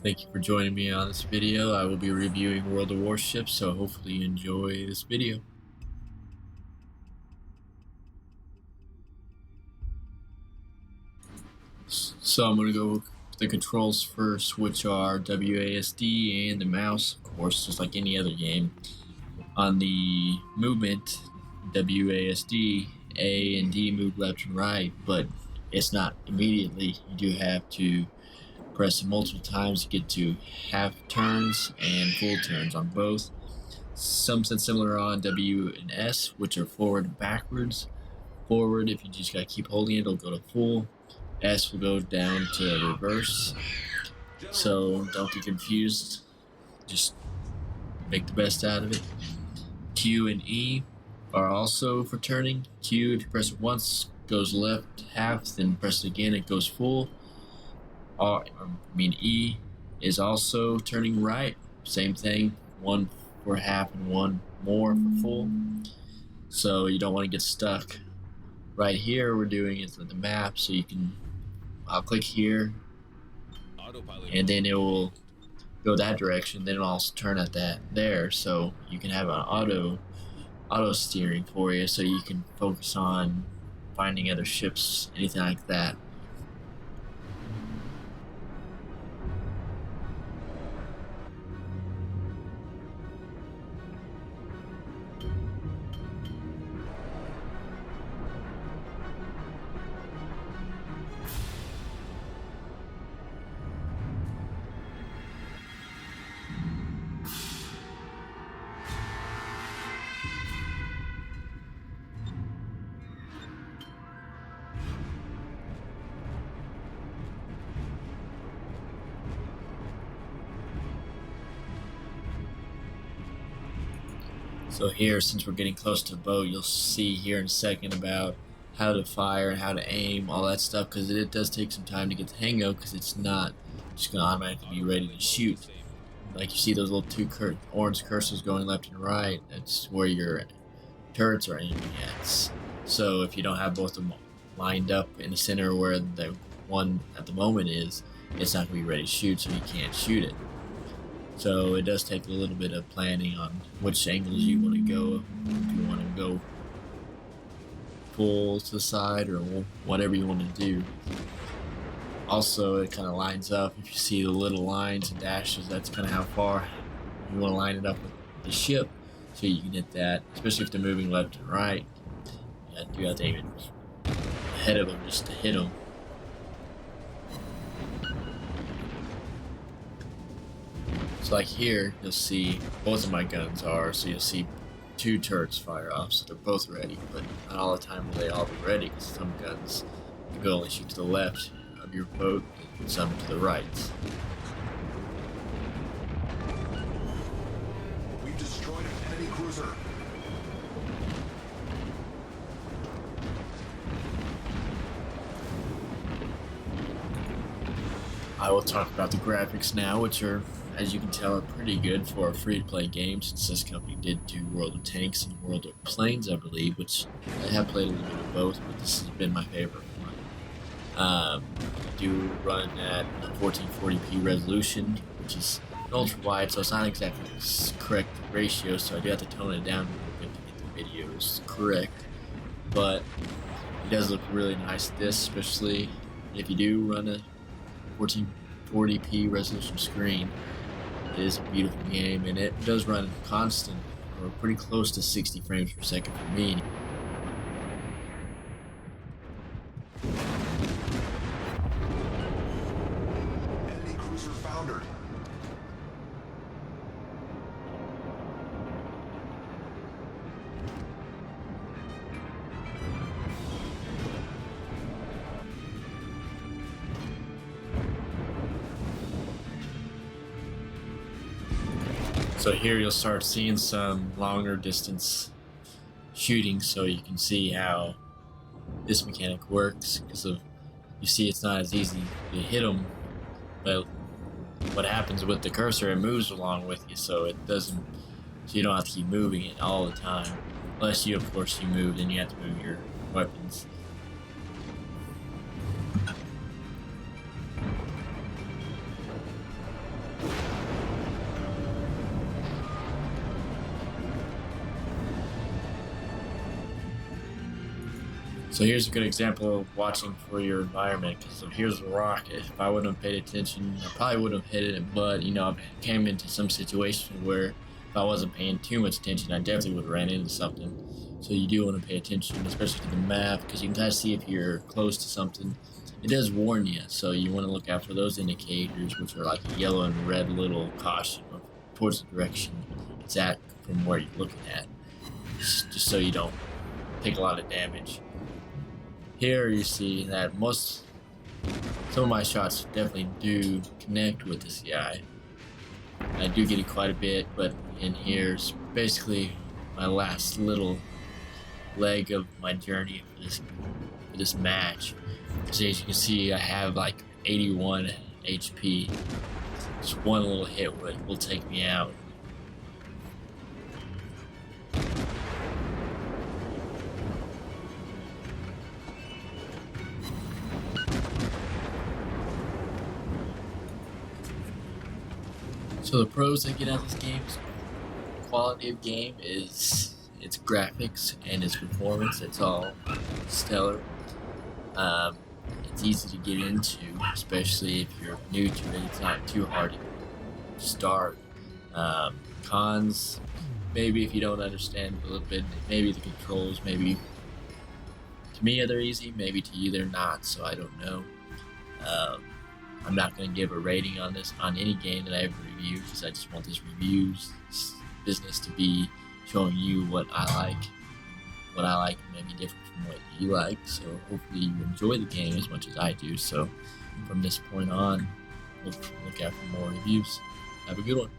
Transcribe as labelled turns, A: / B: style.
A: Thank you for joining me on this video. I will be reviewing World of Warships, so hopefully you enjoy this video. So I'm going to go with the controls first, which are WASD and the mouse, of course, just like any other game. On the movement, WASD, A and D move left and right, but it's not immediately. You do have to press it multiple times to get to half turns and full turns on both. Something similar on W and S, which are forward and backwards. Forward, if you just gotta keep holding it, it'll go to full. S will go down to reverse. So don't get confused. Just make the best out of it. Q and E are also for turning. Q, if you press it once, goes left half, then press it again, it goes full. E is also turning right. Same thing, one for half and one more for full. So you don't want to get stuck. Right here, we're doing it with the map, so you can, I'll click here, and then it will go that direction. Then it'll also turn at that there, so you can have an auto steering for you, so you can focus on finding other ships, anything like that. So here, since we're getting close to the boat, you'll see here in a second about how to fire and how to aim, all that stuff, because it does take some time to get the hang of, because it's not just going to automatically be ready to shoot. Like you see those little two orange cursors going left and right, that's where your turrets are aiming at. So if you don't have both of them lined up in the center where the one at the moment is, it's not going to be ready to shoot, so you can't shoot it. So it does take a little bit of planning on which angles you want to go. If you want to go full to the side or whatever you want to do. Also, it kind of lines up. If you see the little lines and dashes, that's kind of how far you want to line it up with the ship, so you can hit that. Especially if they're moving left and right, you have to aim it ahead of them just to hit them. So like here, you'll see both of my guns are, so you'll see two turrets fire off, so they're both ready, but not all the time will they all be ready, because some guns can only shoot to the left of your boat, and some to the right.
B: We've destroyed an enemy cruiser.
A: I will talk about the graphics now, which are, as you can tell, are pretty good for a free-to-play game, since this company did do World of Tanks and World of Planes, I believe, which I have played a little bit of both, but this has been my favorite one. Do run at 1440p resolution, which is ultra-wide, so it's not exactly the correct ratio, so I do have to tone it down a little bit to get the videos correct, but it does look really nice, especially if you do run a 1440p resolution screen. It is a beautiful game, and it does run constant, or pretty close to 60 frames per second for me.
B: Enemy cruiser foundered.
A: So here you'll start seeing some longer distance shooting, so you can see how this mechanic works, because you see it's not as easy to hit them, but what happens with the cursor, it moves along with you, so you don't have to keep moving it all the time, unless you, of course, you move, then you have to move your weapons. So here's a good example of watching for your environment. So here's the rocket. If I wouldn't have paid attention, I probably would have hit it. But I came into some situation where if I wasn't paying too much attention, I definitely would have ran into something. So you do want to pay attention, especially to the map, because you can kind of see if you're close to something. It does warn you, so you want to look out for those indicators, which are like a yellow and red little caution towards the direction it's at from where you're looking at, just so you don't take a lot of damage. Here you see that some of my shots definitely do connect with the CI. I do get it quite a bit, but in here's basically my last little leg of my journey for this match. So as you can see, I have like 81 HP. Just one little hit will take me out. So the pros I get out of this game is quality of game is its graphics and its performance. It's all stellar. It's easy to get into, especially if you're new to it. It's not too hard to start. Cons, maybe if you don't understand a little bit, maybe the controls, maybe to me they're easy, maybe to you they're not, so I don't know. I'm not going to give a rating on any game that I ever review, because I just want this reviews business to be showing you what I like may be different from what you like. So hopefully you enjoy the game as much as I do. So from this point on, look out for more reviews. Have a good one.